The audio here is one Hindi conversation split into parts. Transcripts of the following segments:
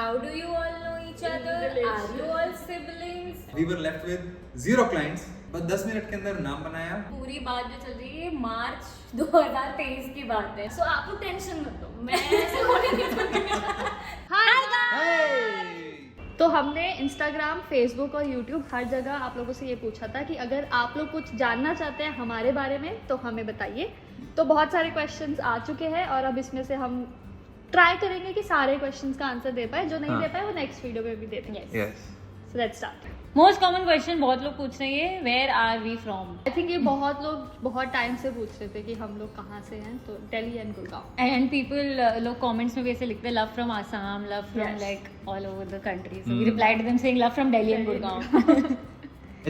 How do you all know each other? Are you all siblings? We were left with 0 clients, but 10 minute के अंदर नाम बनाया. पूरी बात जो चल रही है मार्च 2023 की बात है. So आप लोग टेंशन मत लो, मैं ऐसे होने नहीं दूंगी. Hi guys! तो हमने इंस्टाग्राम, फेसबुक और यूट्यूब हर जगह आप लोगों से ये पूछा था कि अगर आप लोग कुछ जानना चाहते हैं हमारे बारे में तो हमें बताइए. तो बहुत सारे क्वेश्चंस आ चुके हैं और अब इसमें से हम ट्राई करेंगे कि सारे क्वेश्चंस का आंसर दे पाए. जो नहीं दे पाए वो नेक्स्ट वीडियो में भी दे देंगे. Yes. So let's start. Most common question बहुत लोग पूछ रहे हैं, where are we from? I think ये बहुत लोग बहुत टाइम से पूछ रहे थे कि हम लोग कहाँ से हैं. तो Delhi and Gurgaon. And people लोग कमेंट्स में भी ऐसे लिखते हैं love from Assam, love from Yes. Like all over the country. So we replied them saying love from Delhi and Gurgaon.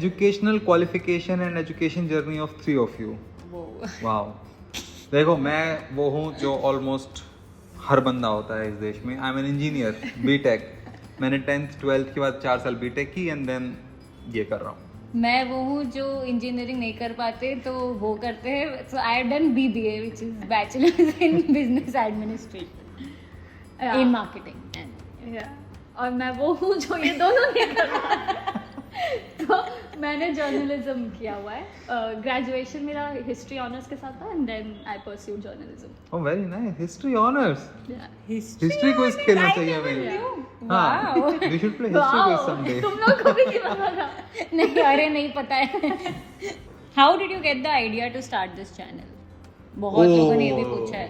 Educational qualification and education journey of 3 of you. Wow. देखो मैं वो हूँ जो ऑलमोस्ट हर बंदा होता है इस देश में. I am an engineer, BTech. मैंने 10th 12th के बाद 4 साल बीटेक की एंड देन ये कर रहा हूँ. मैं वो हूँ जो इंजीनियरिंग नहीं कर पाते तो वो करते हैं. So I have done BBA which is bachelors in business administration in marketing. और मैं वो हूँ जो ये दोनों नहीं कर रहा. तो मैंने जर्नलिज्म किया हुआ है. ग्रेजुएशन मेरा हिस्ट्री ऑनर्स के साथ था and then I pursued journalism. Oh very nice. History honours. History quiz खेलना चाहिए हमें. हाँ, we should play history quiz someday. तुम लोग को भी नहीं पता था. नहीं, अरे नहीं पता है. How did you get the idea to start this channel? बहुत लोगों ने ये भी पूछा है.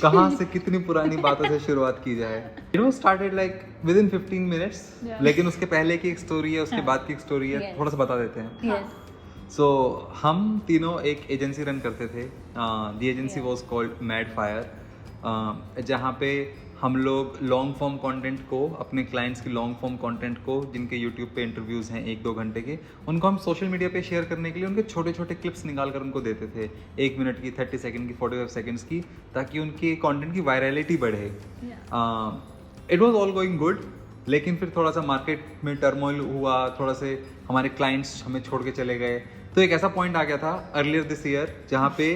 कहाँ से कितनी पुरानी बातों से शुरुआत की जाए. It was started like within 15 minutes. लेकिन उसके पहले की एक स्टोरी है, उसके बाद की एक स्टोरी है. थोड़ा सा बता देते हैं. Yes. सो हम तीनों एक एजेंसी रन करते थे. The agency was called mad fire, जहाँ पे हम लोग लॉन्ग फॉर्म कंटेंट को, अपने क्लाइंट्स की लॉन्ग फॉर्म कंटेंट को, जिनके यूट्यूब पे इंटरव्यूज़ हैं 1-2 घंटे के, उनको हम सोशल मीडिया पे शेयर करने के लिए उनके छोटे छोटे क्लिप्स निकाल कर उनको देते थे. 1 मिनट की, 30 सेकंड की, 45 सेकंड्स की, ताकि उनकी कंटेंट की वायरलिटी बढ़े. It was all going good. लेकिन फिर थोड़ा सा मार्केट में टर्मोइल हुआ, थोड़ा से हमारे क्लाइंट्स हमें छोड़ के चले गए. तो एक ऐसा पॉइंट आ गया था अर्लियर दिस ईयर जहाँ पे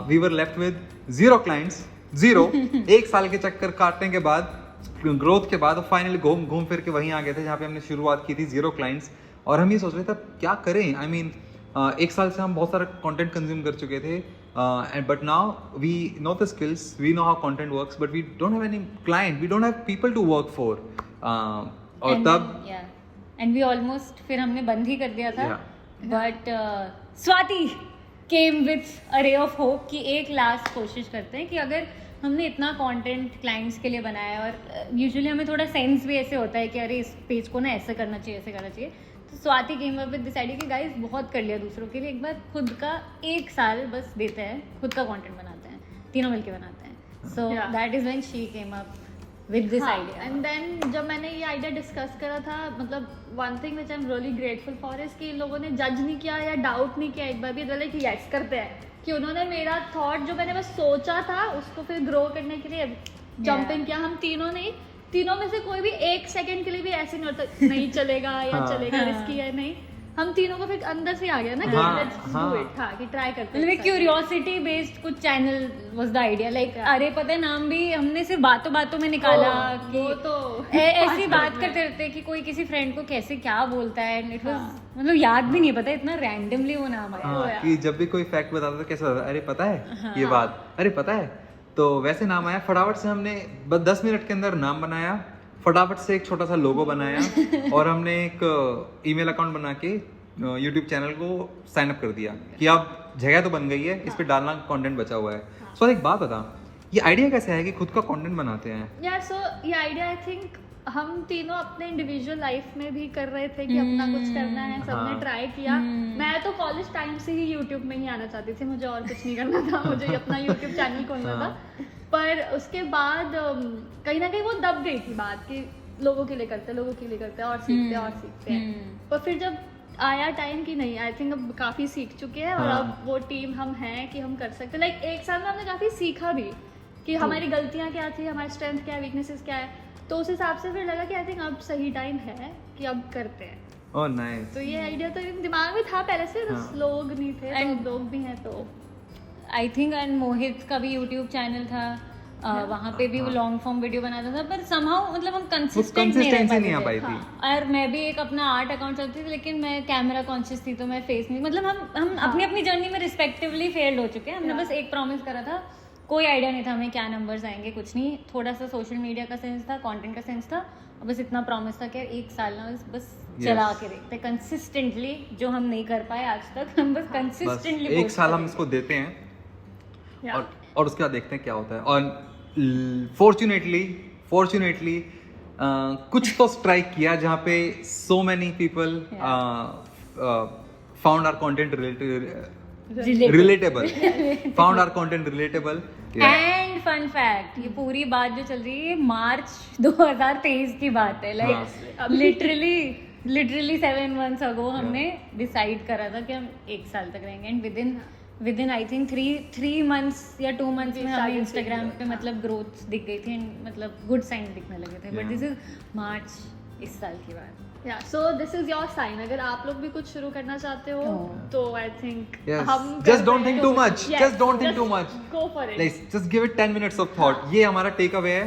we were left with 0 clients. 0 1 साल के चक्कर काटने के बाद, ग्रोथ के बाद, फाइनली घूम फिर के वहीं आ गए थे जहाँ पे हमने शुरुआत की थी 0 क्लाइंट्स. और हम ये सोच रहे थे क्या करें. आई मीन 1 साल से हम बहुत सारा कंटेंट कंज्यूम कर चुके थे, and but now we know the skills, we know how content works, but we don't have any client, we don't have people to work for. और तब एंड वी ऑलमोस्ट फिर हमने बंद ही कर दिया था. But Swati came with a ray of hope कि एक लास्ट कोशिश करते हैं कि अगर हमने इतना कंटेंट क्लाइंट्स के लिए बनाया, और यूजुअली हमें थोड़ा सेंस भी ऐसे होता है कि अरे इस पेज को ना ऐसे करना चाहिए, ऐसे करना चाहिए. तो स्वाति केम अप विद दिस आइडिया कि गाइस बहुत कर लिया दूसरों के लिए, एक बार खुद का 1 साल बस देते हैं, खुद का कंटेंट बनाते हैं, तीनों मिलके बनाते हैं. So that is when she came up with this idea. And then जब मैंने ये आइडिया डिस्कस करा था, मतलब one thing which I am really grateful for is कि इन लोगों ने जज नहीं किया या डाउट नहीं किया एक बार भी. लाइक यस करते हैं कि उन्होंने मेरा थॉट जो मैंने बस सोचा था उसको फिर ग्रो करने के लिए जंपिंग किया. हम तीनों में से कोई भी 1 सेकंड के लिए भी ऐसे नहीं होता नहीं चलेगा या चलेगा, रिस्की है नहीं. हम तीनों को फिर अंदर से आ गया ना कि लेट्स डू इट. हाँ, कि ट्राई करते हैं. मतलब क्यूरियोसिटी बेस्ड कुछ channel was the idea. Like अरे पता है नाम भी हमने सिर्फ बातों में निकाला कि वो तो ऐसी बात करते रहते कि कोई किसी फ्रेंड को कैसे क्या बोलता है. इट वाज मतलब याद भी नहीं पता, इतना रैंडमली वो नाम आया. कि जब भी कोई फैक्ट बताता था कैसे बताता, अरे पता है ये बात, अरे पता है. तो वैसे नाम आया. फटाफट से हमने बस 10 मिनट के अंदर नाम बनाया, फटाफट से एक छोटा सा लोगो बनाया और हमने एक ईमेल अकाउंट बना के यूट्यूब चैनल को साइन अप कर दिया कि अब जगह तो बन गई है, इस पे डालना कंटेंट बचा हुआ है. सो एक बात बता, ये आइडिया कैसे है कि खुद का कंटेंट बनाते हैं? यार सो ये आइडिया आई थिंक हम तीनों अपने इंडिविजुअल लाइफ में भी कर रहे थे कि अपना कुछ करना है. सबने ट्राई किया. मैं तो कॉलेज टाइम से ही यूट्यूब में ही आना चाहती थी, मुझे और कुछ नहीं करना था, मुझे अपना यूट्यूब चैनल खोलना था. पर उसके बाद कहीं ना कहीं वो दब गई थी बात कि लोगों के लिए करते और सीखते हैं. पर फिर जब आया टाइम कि नहीं, आई थिंक अब काफ़ी सीख चुके हैं और अब वो टीम हम हैं कि हम कर सकते हैं. लाइक 1 साल में हमने काफ़ी सीखा भी कि हमारी गलतियाँ क्या थी, हमारी स्ट्रेंथ क्या है, वीकनेसेस क्या है. तो उस हिसाब से फिर लगा कि आई थिंक अब सही टाइम है कि अब करते हैं. Oh nice. तो ये आइडिया तो दिमाग में था पहले से, बस लोग नहीं थे. तो लोग भी हैं तो आई थिंक. एंड मोहित का भी यूट्यूब चैनल था. वहाँ पे भी वो लॉन्ग फॉर्म वीडियो बनाता था, पर समहाउ मतलब हम कंसिस्टेंट कंसिस्टेंसी नहीं आ पाई थी। और मैं भी एक अपना आर्ट अकाउंट चलती थी, लेकिन मैं कैमरा कॉन्शियस थी तो मैं फेस नहीं, मतलब हम अपनी अपनी जर्नी में रिस्पेक्टिवली फेल्ड हो चुके हैं। हमने बस एक प्रॉमिस करा था, कोई आइडिया नहीं था हमें क्या नंबर्स आएंगे, कुछ नहीं, थोड़ा सा सोशल मीडिया का सेंस था, कंटेंट का सेंस था, और बस इतना प्रॉमिस था कि एक साल ना बस चला के देखते कंसिस्टेंटली, जो हम नहीं कर पाए आज तक। हम बस कंसिस्टेंटली एक साल हम इसको देते हैं और उसके बाद देखते हैं क्या होता है। और फॉर्चुनेटली कुछ तो स्ट्राइक किया जहाँ पे so many people found our content relatable found our content relatable. And fun fact, ये पूरी बात जो चल रही है मार्च 2023 की बात है, लाइक लिटरली 7 months अगो हमने डिसाइड करा था कि हम 1 साल तक रहेंगे, and with in I think 3 months या 2 months में हमें इंस्टाग्राम पे मतलब ग्रोथ दिख गई थी, मतलब गुड साइन दिखने लगे थे। बट दिस इज मार्च इस साल की बात। या so this is your sign, अगर आप लोग भी कुछ शुरू करना चाहते हो तो आई थिंक हम just don't think too much, just don't think too much, go for it, just give it 10 minutes of thought। ये हमारा टेक अवे है।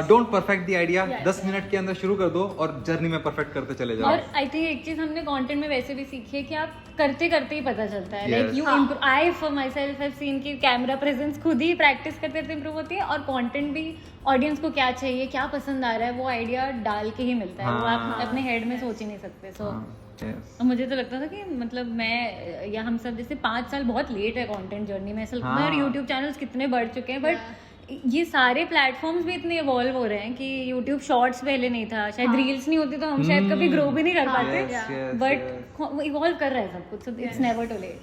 Don't perfect the idea, 10 minute के अंदर शुरू कर दो और जर्नी में परफेक्ट करते चले जाओ। और आई थिंक एक चीज हमने कंटेंट में वैसे भी सीखी है कि आप करते करते ही पता चलता है, like you I for my self have seen कि कैमरा प्रेजेंस खुद ही प्रैक्टिस करते करते इंप्रूव होती है, और कंटेंट भी ऑडियंस को क्या चाहिए, क्या पसंद आ रहा है, वो आइडिया डाल के ही मिलता है। वो आप अपने हेड में सोच ही नहीं सकते। सो मुझे तो लगता था कि मतलब मैं या हम सब जैसे 5 साल बहुत लेट है कंटेंट जर्नी में, ऐसा लगता है यूट्यूब चैनल्स कितने बढ़ चुके हैं, बट ये सारे प्लेटफॉर्म्स भी इतने इवॉल्व हो रहे हैं कि यूट्यूब शॉर्ट्स पहले नहीं था, शायद रील्स नहीं होती तो हम शायद कभी ग्रो भी नहीं कर पाते, बट इवॉल्व कर रहा है सब कुछ। It's never too late.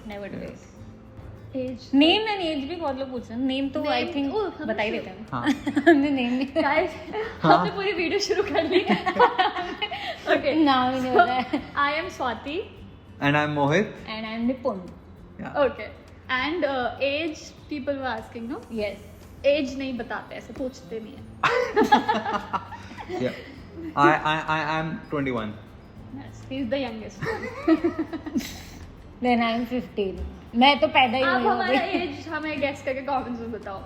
Age name and age भी बहुत लोग पूछ रहे हैं, नेम तो आई थिंक बता ही देते हैं। हमने नेम नहीं, गाइस हमने पूरी वीडियो शुरू कर ली। ओके, नाम ही नहीं पता है। I am Swati and I am Mohit and I am Nipun. Okay, and as people were asking, no yes, age नहीं बताते, ऐसे पूछते नहीं है। I am 21। Yes, he is the youngest। Then I am 15। मैं तो पैदा ही आप हुई हमारा हूँ। एज हमें गेस करके कमेंट्स में बताओ।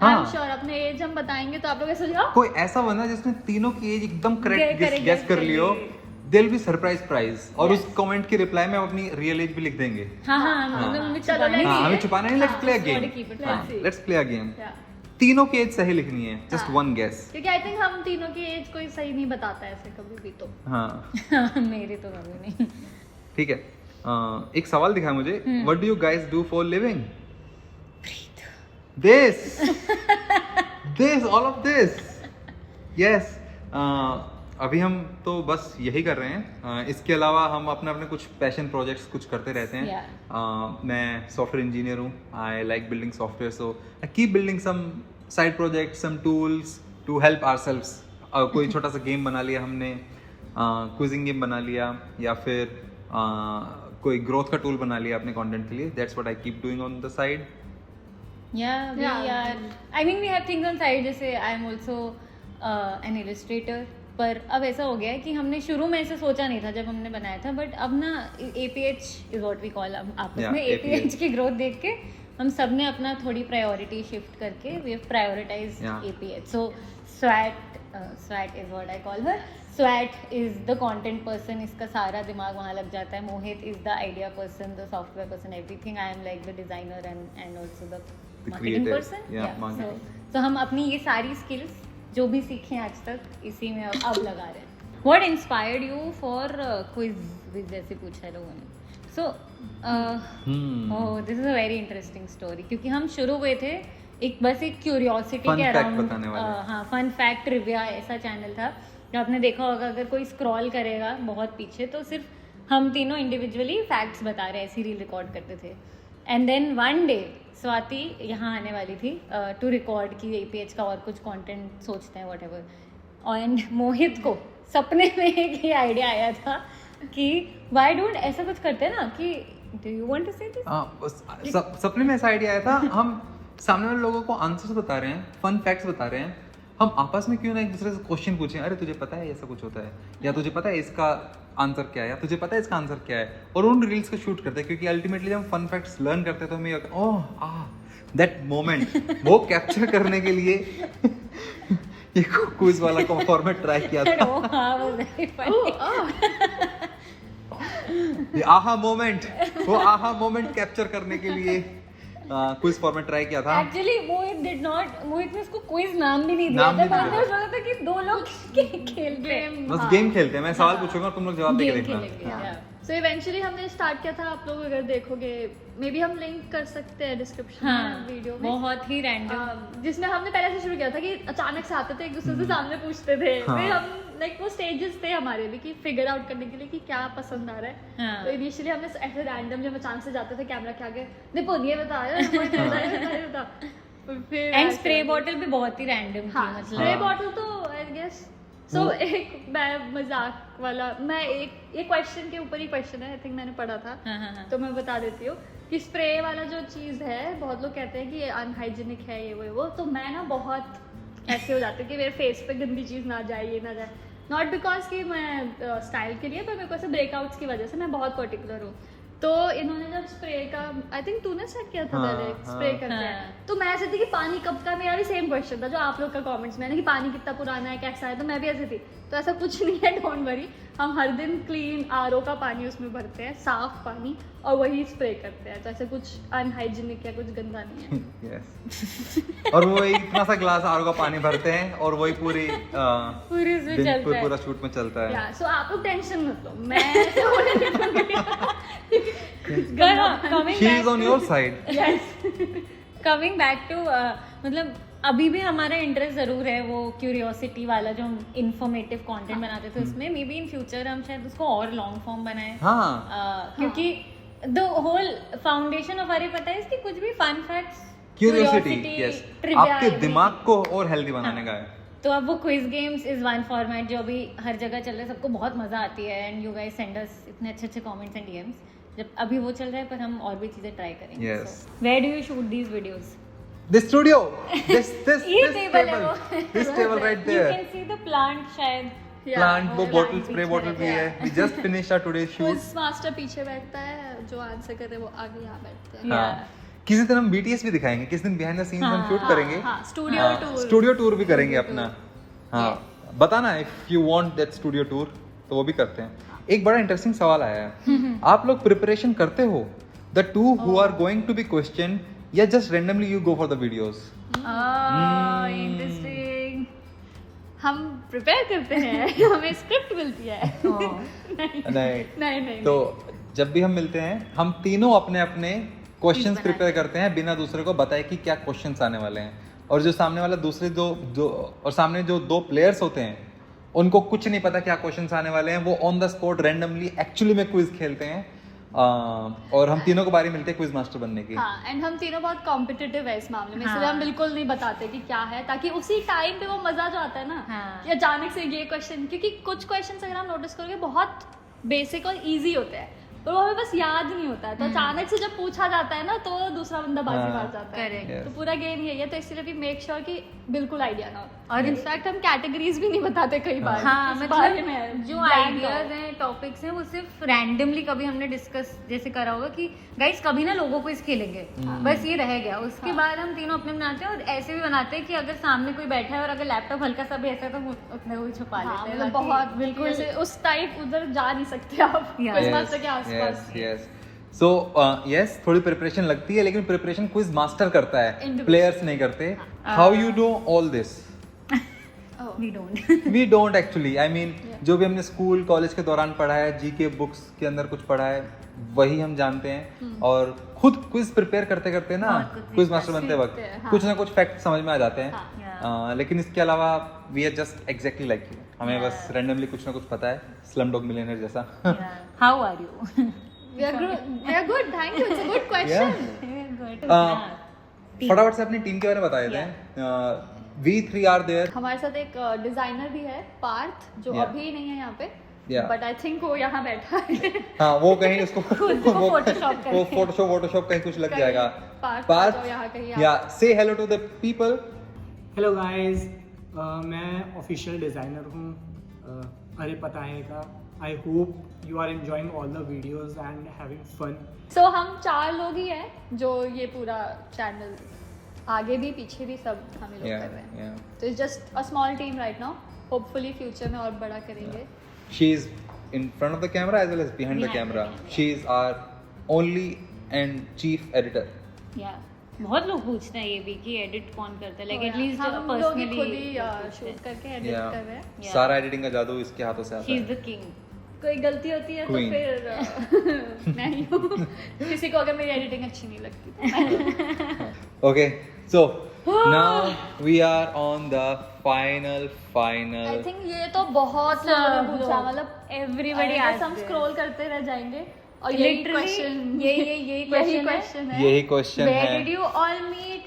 हाँ। आई एम श्योर अपने एज हम बताएंगे तो आप लोग ऐसे जाओ कोई ऐसा बंदा जिसने तीनों की एज एकदम करेक्ट correct गेस guess कर कर लियो, ली। They will be surprise prize. और उस कमेंट के रिप्लाई में हम अपनी रियल एज भी लिख देंगे। हाँ मतलब हमें चलो, छुपाने let's नहीं हमें है। छुपाना नहीं, let's play a just want to game. keep it Let's see। Let's play a game. Yeah। तीनों की एज सही लिखनी है, जस्ट हाँ। One guess. क्योंकि आई थिंक हम तीनों की एज कोई सही नहीं बताता ऐसे कभी भी तो। हाँ मेरे तो कभी नहीं। ठीक है। एक सवाल दिखा मुझे, what do you guys do for living? this all of this yes। अभी हम तो बस यही कर रहे हैं। इसके अलावा हम अपने अपने कुछ पैशन प्रोजेक्ट्स कुछ करते रहते हैं। मैं सॉफ्टवेयर इंजीनियर हूँ। I like building software, so I keep building some side projects, some tools to help ourselves. कोई छोटा सा गेम बना लिया हमने, क्विजिंग गेम बना लिया, या फिर कोई ग्रोथ का टूल बना लिया अपने कंटेंट के लिए। That's what I keep doing on the side. Yeah, we are. I mean, we have things on side. जैसे I am also an illustrator. पर अब ऐसा हो गया है कि हमने शुरू में ऐसे सोचा नहीं था जब हमने बनाया था, बट अब ना APH is what we call, अब आपस में APH की ग्रोथ देख के हम सब ने अपना थोड़ी प्रायोरिटी शिफ्ट करके we have prioritized APH. So Swat is what I call her. Swat is the content person. इसका सारा दिमाग वहाँ लग जाता है. Mohit is the idea person, the software person, everything. I am like the designer and also the marketing person. marketing. So हम अपनी ये सारी skills जो भी सीखे आज तक इसी में अब लगा रहे हैं। What inspired you for quiz जैसे पूछा है लोगों ने। So this is a very interesting story, क्योंकि हम शुरू हुए थे एक क्यूरियोसिटी के अराउंड। हाँ, फन फैक्ट ट्रिविया ऐसा चैनल था जो आपने देखा होगा, अगर कोई स्क्रॉल करेगा बहुत पीछे तो सिर्फ हम तीनों इंडिविजुअली फैक्ट्स बता रहे ऐसी रील रिकॉर्ड करते थे। And then one day Swati यहाँ आने वाली थी टू रिकॉर्ड की APH का और कुछ कंटेंट सोचते हैं व्हाटएवर। एंड मोहित को सपने में एक ही आइडिया आया था कि व्हाई डोंट ऐसा कुछ करते हैं ना कि डू यू वांट टू से दिस। सपने में ऐसा आइडिया आया था। हम सामने वाले लोगों को आंसर्स बता रहे हैं, फन फैक्ट्स बता रहे हैं, हम आपस में क्यों ना एक दूसरे से क्वेश्चन पूछें, अरे तुझे पता है ऐसा कुछ होता है, या तुझे पता है इसका आंसर क्या है, या तुझे पता है इसका आंसर क्या है, और उन रील्स को शूट करते हैं, क्योंकि अल्टीमेटली जब हम फन फैक्ट्स लर्न करते हैं तो हमें ओह दैट मोमेंट वो कैप्चर करने के लिए ये क्विज वाला फॉर्मेट ट्राई किया था। Oh, हाँ, वो very funny. ये आहा मोमेंट कैप्चर करने के लिए क्विज फॉर्मेट ट्राई किया था। Actually, मोहित ने उसको क्विज नाम भी नहीं दिया नाम था। नहीं दिया। मैंने सोचा था कि दो लोग खेलते हैं। बस गेम खेलते हैं, मैं सवाल पूछूंगा और तुम लोग जवाब देके गेम देखना। खेलेंगे, yeah. सो इवेंचुअली हमने स्टार्ट किया था, आप लोग अगर देखोगे मे बी हम लिंक कर सकते हैं डिस्क्रिप्शन हाँ, में वीडियो में, बहुत ही रैंडम। जिसमें हमने पहले से शुरू किया था कि अचानक से आते थे, एक दूसरे से सामने पूछते थे, हाँ। फिर हम लाइक वो स्टेजेस थे हमारे भी कि फिगर आउट करने के लिए कि क्या पसंद आ रहा है। हाँ। तो इनिशियली हमने ऐसे रैंडम जब अचानक से जाते थे कैमरा के आगे, देखो ये बता ये बता, फिर एंड स्प्रे बॉटल भी बहुत ही रैंडम थी, हाँ मतलब स्प्रे हाँ। बॉटल तो आई गेस सो एक मैं मजाक वाला, मैं एक क्वेश्चन के ऊपर ही क्वेश्चन है, आई थिंक मैंने पढ़ा था, हाँ, हाँ, हाँ। तो मैं बता देती हूँ कि स्प्रे वाला जो चीज़ है, बहुत लोग कहते हैं कि ये अनहाइजीनिक है, ये वो, तो मैं ना बहुत ऐसे हो जाती हूँ कि मेरे फेस पे गंदी चीज़ ना जाए, ये ना जाए, नॉट बिकॉज कि मैं स्टाइल के लिए, पर मेरे को ऐसे ब्रेकआउट्स की वजह से मैं बहुत पर्टिकुलर हूँ। तो इन्होंने जब स्प्रे का, आई थिंक तूने सेट किया था हाँ, पहले स्प्रे हाँ। करते हैं, हाँ। तो मैं ऐसे थी कि पानी कब का, मेरा भी सेम क्वेश्चन था जो आप लोग का कमेंट्स में, कि पानी कितना पुराना है, कैसा है, तो मैं भी ऐसे थी। तो ऐसा कुछ नहीं है, डोंट वरी, हम हर दिन क्लीन आरओ का पानी उसमें भरते हैं, साफ पानी, और वही स्प्रे करते हैं, तो ऐसे कुछ अनहाइजीनिक या कुछ गंदा नहीं है। Yes. और वो इतना सा ग्लास आर का पानी भरते हैं और वही पूरी पूरी उसमें चलता है। पूरा शूट में चलता है। या सो आप लोग टेंशन मत लो, मैं ऐसे होने नहीं दूंगी। Coming She is on your side. Coming back to मतलब अभी भी हमारा इंटरेस्ट जरूर है वो क्यूरियोसिटी वाला, जो हम इंफॉर्मेटिव कंटेंट बनाते थे उसमें, मे बी इन फ्यूचर हम शायद उसको और लॉन्ग फॉर्म बनाएं। हाँ। क्योंकि द होल फाउंडेशन ऑफ अरे पता है इसकी कुछ भी फन फैक्ट्स, क्यूरियोसिटी, यस, आपके दिमाग को और हेल्दी बनाने का है। तो अब वो quiz games is one format जो अभी हर जगह चल रहा है, सबको बहुत मजा आती है, and you guys send us इतने अच्छे अच्छे कमेंट्स एंड डीएम्स। जब अभी वो चल रहा है, पर हम और भी चीजें ट्राई करेंगे। Yes. Where do you shoot these videos? This studio, this ये टेबल है वो। this table right You there. can see the plant शायद। Plant, वो plant bottle, spray पीछे bottle भी है। We just finished our today's shoot. Quiz master पीछे बैठता है, जो आंसर करे वो आगे यहाँ बैठते हैं। हाँ। किसी दिन हम BTS भी दिखाएंगे, किसी दिन बिहाइंड द सीन्स हम शूट करेंगे। हाँ, स्टूडियो टूर। स्टूडियो टूर भी करेंगे अपना। हाँ, बताना if you want that studio tour, तो वो भी करते हैं। एक बड़ा इंटरेस्टिंग सवाल आया है, आप लोग प्रिपरेशन करते हो the to who are going to be question, या just randomly you go for the videos? Interesting. हम प्रिपेयर करते हैं, हमें स्क्रिप्ट मिलती है। नहीं। तो जब भी हम मिलते हैं, हम तीनों अपने अपने क्वेश्चंस प्रिपेयर करते हैं बिना दूसरे को बताए कि क्या क्वेश्चंस आने वाले हैं, और जो सामने वाला दूसरे सामने जो दो प्लेयर्स होते हैं उनको कुछ नहीं पता क्या क्वेश्चंस आने वाले हैं, वो on the spot randomly actually में क्विज खेलते हैं, और हम तीनों को बारी मिलती है क्विज मास्टर बनने की। हाँ, एंड हम तीनों बहुत कॉम्पिटिटिव है इस मामले में, हाँ। इसलिए हम बिल्कुल नहीं बताते कि क्या है, ताकि उसी टाइम पे वो मजा जो आता है ना, हाँ। कि अचानक से ये क्वेश्चन, क्योंकि कुछ क्वेश्चन अगर आप नोटिस करोगे बहुत बेसिक और इजी होते हैं, पर वो हमें बस याद नहीं होता है, तो अचानक से जब पूछा जाता है ना, तो दूसरा बंदा बाजी हाँ। मार जाता है। Correct. तो पूरा गेम यही है, तो इसलिए भी मेक श्योर कि बिल्कुल आइडिया ना हो, और इनफैक्ट हम कैटेगरीज भी नहीं बताते कई बार। हाँ, इस बारे मतलब में जो blank आइडियाज हो। हैं, टॉपिक्स हैं, वो सिर्फ रैंडमली कभी हमने डिस्कस जैसे करा होगा कि गाइस कभी ना लोगों को इस खेलेंगे, बस ये रह गया। उसके बाद हम तीनों अपने बनाते हैं, और ऐसे भी बनाते हैं कि अगर सामने कोई बैठा है और अगर लैपटॉप हल्का सा भी ऐसा है, तो वो अपने वो छुपा हाँ, लेते हैं, मतलब ताकि बहुत बिल्कुल से उस टाइप उधर जा नहीं सकते आप Yeah. क्विज मास्टर के आसपास। यस। सो यस, थोड़ी प्रिपरेशन लगती है, लेकिन प्रिपरेशन क्विज मास्टर करता है, Individual. प्लेयर्स नहीं करते। How you do all this? we don't। We don't actually, I mean जो भी हमने स्कूल कॉलेज के दौरान पढ़ा है, जीके बुक्स के अंदर कुछ पढ़ा है, वही हम जानते हैं, और खुद क्विज प्रिपेयर करते करते ना, बहुत कुछ क्विज मास्टर बनते वक्त सीखते हैं, हाँ। कुछ ना कुछ फैक्ट समझ में आ जाते हैं। Yeah. लेकिन इसके अलावा we are just exactly like you, हमें बस रैंडमली कुछ ना कुछ पता है, स्लमडॉग मिलियनेयर जैसा। How are you? We are good, thank you, it's a good question. फटाफट से अपनी टीम के बारे में बता देते हैं। We three are there. हमारे साथ एक डिजाइनर भी है, पार्थ, जो Yeah. अभी नहीं है यहाँ पे, Yeah. बट आई थिंक वो यहाँ बैठा है। हाँ, वो कहीं उसको खुद को Photoshop करके। वो फोटोशॉप कहीं कुछ लग कहीं जाएगा। पार्थ आ जाओ यहाँ कहीं आप। या से hello to the people. Hello guys, मैं ऑफिशियल डिज़ाइनर हूँ अरे पता है का। I hope you are enjoying all the videos and having fun. So हम 4 लोग ही हैं जो ये पूरा चैनल आगे भी पीछे भी सब हम ही लोग कर रहे हैं। तो it's just a small team right now, hopefully future में और बड़ा करेंगे। She is in front of the camera as well as behind the Behind the camera. camera. She is our only and chief editor. या बहुत लोग पूछते हैं ये भी कि एडिट कौन करता है, लाइक एटलीस्ट हम लोग ही खुद ही पर्सनली शूट करके एडिट Yeah. कर रहे हैं। Yeah. सारा एडिटिंग का जादू इसके हाथों से आता शी इज है. The king. कोई गलती होती है Queen. तो फिर मैं ही हूँ। किसी को अगर मेरी एडिटिंग अच्छी नहीं लगती Okay, so now we are on the final. I think ये तो बहुत लोगों ने पूछा, मतलब एवरीबॉडी बस हम स्क्रॉल करते रह जाएंगे और यही क्वेश्चन यही क्वेश्चन है। यही क्वेश्चन Where है. did you all meet?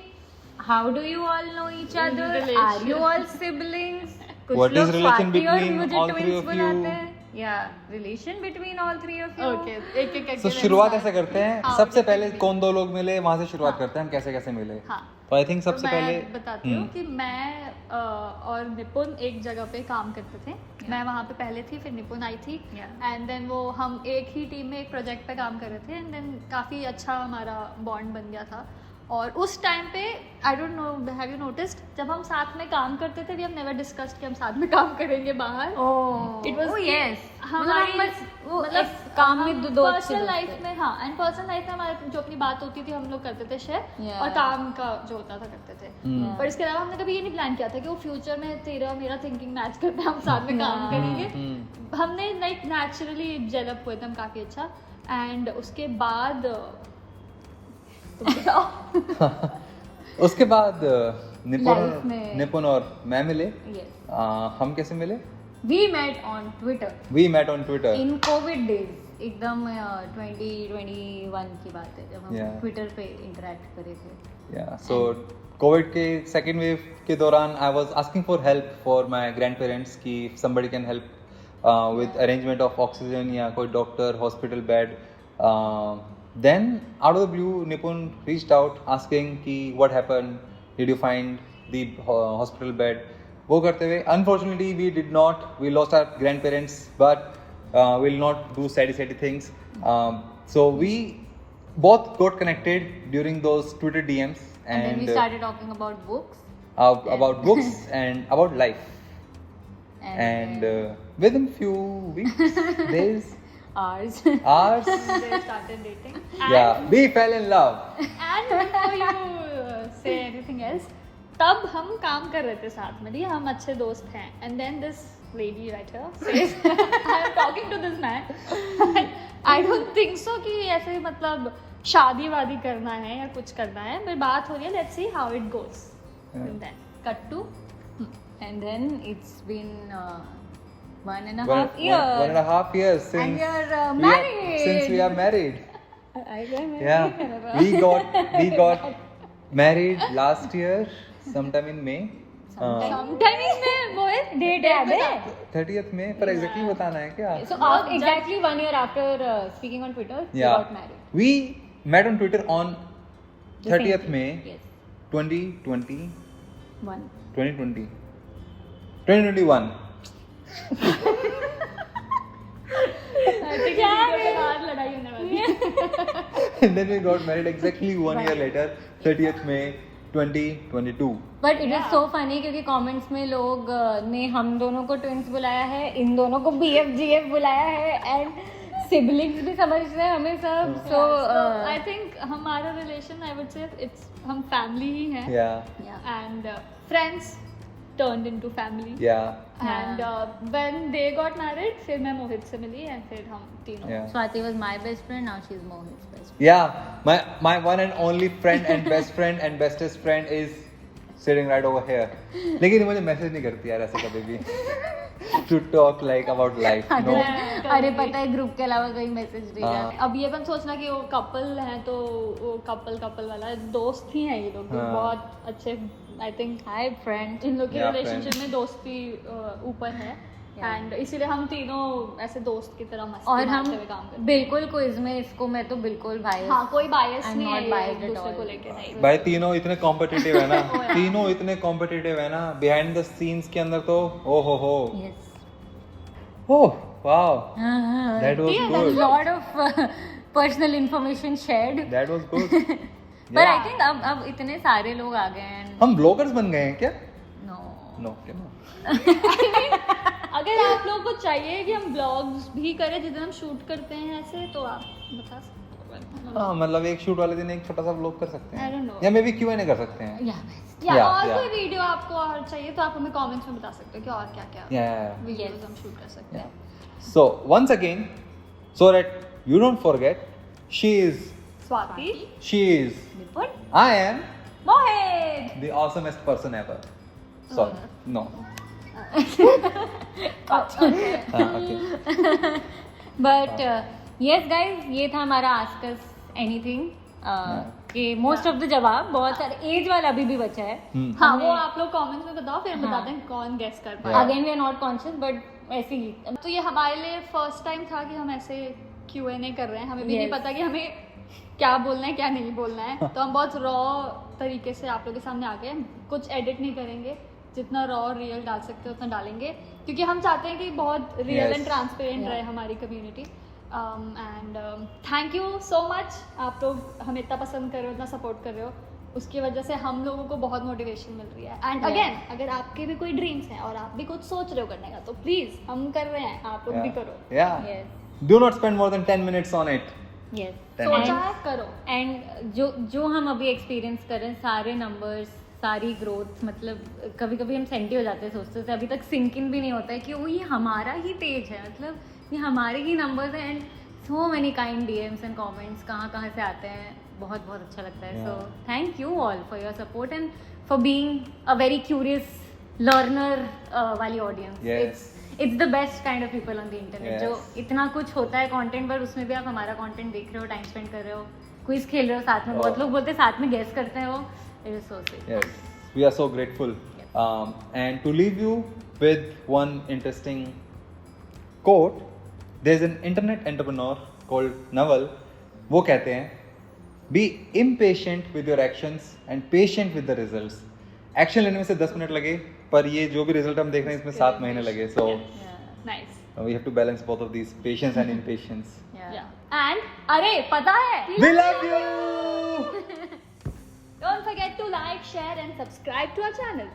How do you all know each other? Relation. Are you all siblings? कुछ What is लोग relation स्वाति और between मुझे all three twins of बुलाते you? हैं। Yeah, relation between all three of you. Okay एक एक So शुरुआत ऐसे करते हैं. हाँ, सबसे बिल्कुल, पहले बिल्कुल। कौन दो लोग मिले वहां से शुरुआत हाँ. करते हैं. हम कैसे कैसे मिले. हाँ तो आई थिंक सबसे तो पहले मैं बताती हूँ कि मैं और निपुण एक जगह पे काम करते थे। मैं वहाँ पे पहले थी, फिर निपुण आई थी Yeah. एंड देन वो हम एक ही टीम में एक प्रोजेक्ट पे काम कर रहे थे एंड देन काफ़ी अच्छा हमारा बॉन्ड बन गया था। और उस टाइम पे I don't know have you noticed, जब हम साथ में काम करते थे वी हैव नेवर डिस्कस्ड कि हम साथ में काम करेंगे बाहर। Oh, It was oh yes. हमारी वो मतलब काम में दो अच्छे पर्सनल दोस्त लाइफ थे। में, हाँ एंड पर्सनल लाइफ में हमारे जो अपनी बात होती थी हम लोग करते थे शेयर Yeah. और काम का जो होता था करते थे। हम्म. पर इसके अलावा हमने कभी ये नहीं प्लान किया था कि वो फ्यूचर में तेरा मेरा थिंकिंग मैच करते हैं, हम साथ में काम Yeah. करेंगे। हम्म. हमने लाइक नेचुरली डेवलप हुए थे हम काफ़ी अच्छा। एंड उसके बाद तुम बताओ। उसके बाद Life में- निपुण और मैं मिले. Yes. हम कैसे मिले. We met on Twitter We met on Twitter. in COVID days. एकदम 2021 की बात है जब हम Yeah. ट्विटर पे इंटरेक्ट करे थे। Yeah, so कोविड के सेकेंड वेव के दौरान I was asking for help for my grandparents कि somebody can help with arrangement of oxygen या कोई doctor hospital bed. Then out of the blue Nipun reached out asking कि what happened, did you find the hospital bed. वो करते हुए unfortunately we did not, we lost our grandparents but will not do sad things. So we both got connected during those Twitter DMs And then we started talking about books. about books and about life. And within few weeks, days, Ours. hours, They started dating. yeah, we fell in love. And before you say anything else, तब हम काम कर रहे थे साथ में, हम अच्छे दोस्त हैं. And then this lady right here says, I am talking to this man. I don't think so कि ऐसे मतलब शादी वादी करना है या कुछ करना है, पर बात हो रही है, let's see how it goes. And then cut to And then it's been 1.5 One years. and a half years since And we are we are- married. since we are married. I got married. Yeah, we got married last year, sometime in May. sometime में वो है Date याद है? 30th May, पर exactly बताना है क्या? So exactly 1 year after speaking on Twitter, we Yeah, got married. we met on Twitter on The same 30th day. May Yes. 2020. 1. 2021. क्या लड़ाई होने वाली है। And then we got married exactly 1 year later, 30th May 2022. But it is so funny क्योंकि कमेंट्स में लोग ने हम दोनों को ट्विंस बुलाया है, इन दोनों को BFGF बुलाया है एंड सिबलिंग्स भी समझते हैं हमें सब. सो आई थिंक हमारा relation I would say it's हम फैमिली ही हैं Yeah, and friends turned into family. yeah, And when they got married, फिर मैं मोहित से मिली and फिर हम तीनों. yeah. Swati was my best friend, now she's Mohit's best friend. Yeah, my one and only friend and best friend and bestest friend is sitting right over here. लेकिन मुझे मैसेज नहीं करती यार ऐसे कभी भी to talk like about life. No. अरे पता है ग्रुप के अलावा कोई मैसेज नहीं हाँ. जाता. अब ये बन सोचना कि वो कपल है तो वो कपल वाला दोस्त ही है ये लोग. हाँ. बहुत अच्छे आई थिंक हाय फ्रेंड. इन लोग के Yeah, रिलेशनशिप friend. में दोस्ती ऊपर है. एंड इसीलिए हम तीनों ऐसे दोस्त की तरह मस्ती और हम मारते हुए काम करते बिल्कुल क्विज में इसको मैं तो बिल्कुल भाई हैं। हाँ, कोई बायस I'm नहीं not है biased एक at दूसरे all. को लेके, नहीं। भाई तीनों इतने कॉम्पिटिटिव है ना, Oh, yeah. तीनों इतने कॉम्पिटिटिव है ना, बिहाइंड द सीन्स के अंदर तो ओ हो yes oh wow that was Yeah, good, lot of personal information shared that was good. पर आई थिंक अब इतने सारे लोग आ गए हैं हम ब्लॉगर्स बन गए हैं क्या? नो नो क्या? अगर आप लोगों को चाहिए कि हम ब्लॉग्स भी करें जिस दिन हम शूट करते हैं ऐसे, तो आप बता सकते हो। हाँ मतलब एक शूट वाले दिन एक छोटा सा व्लॉग कर सकते I don't हैं know. या मे बी Q&A कर सकते हैं। या या Yeah, और yeah. कोई वीडियो आपको और चाहिए तो आप हमें कमेंट्स में बता सकते हो कि और क्या क्या Yeah. वीडियोस हम शूट कर सकते हैं। So once again, so that you don't forget, she Swati, is, निपुण I am Mohit the awesomest person ever. Sorry, no. Okay. But yes guys, ये था हमारा आस्क अस एनीथिंग कि मोस्ट ऑफ द जवाब बहुत सारे एज वाला अभी भी बचा है. हाँ वो आप लोग कमेंट्स में बताओ, फिर हम हाँ. बताते हैं कौन गेस कर Yeah. पाया। Again we are not conscious but ऐसे ही. तो ये हमारे लिए फर्स्ट टाइम था कि हम ऐसे Q&A कर रहे हैं, हमें भी नहीं Yes. पता कि हमें क्या बोलना है क्या नहीं बोलना है, तो हम बहुत रॉ तरीके से आप लोगों के सामने आ गए। कुछ एडिट नहीं करेंगे, जितना रॉ रियल डाल सकते हैं उतना डालेंगे, क्योंकि हम चाहते हैं कि बहुत real Yes. And transparent Yeah. रहे हमारी community. And thank you so much, आप लोग हमें इतना पसंद कर रहे हो, इतना सपोर्ट कर रहे हो, उसकी वजह से हम लोगों को बहुत मोटिवेशन मिल रही है। And Yeah. अगेन, अगर आपके भी कोई ड्रीम्स हैं और आप भी कुछ सोच रहे हो करने का, तो प्लीज़ हम कर रहे हैं, आप लोग भी करो। Yeah. Yes. Do not spend more than 10 minutes on it. Yes. सोचा है, करो। एंड जो हम अभी एक्सपीरियंस कर रहे हैं, सारे नंबर्स, सारी ग्रोथ, मतलब कभी कभी हम सेंटी हो जाते हैं, सोचते थे, अभी तक सिंक इन भी नहीं होता है कि वो ये हमारा ही पेज है, मतलब ये हमारे ही नंबर्स हैं। And so many kind DMs and comments कहाँ से आते हैं, बहुत बहुत अच्छा लगता है. So thank you all for your support and for being a very curious learner वाली audience. Yes. It's the best kind of people on the internet. Yes. जो इतना कुछ होता है कंटेंट, पर उसमें भी आप हमारा कंटेंट देख रहे हो, टाइम स्पेंड कर रहे हो, क्विज खेल रहे हो साथ में. बहुत Oh. लोग बोलते हैं साथ में गेस करते हैं, वो it is so sweet. Yes, we are so grateful. And to leave you with one interesting quote, there's an internet entrepreneur called Naval. वो कहते हैं, be impatient with your actions and patient with the results. Action लेने में से 10 मिनट लगे, पर ये जो भी रिजल्ट हम देख रहे हैं इसमें 7 महीने लगे. So nice. we have to balance both of these, patience and impatience. And अरे पता है, We love you. don't forget to like, share and subscribe to our channel.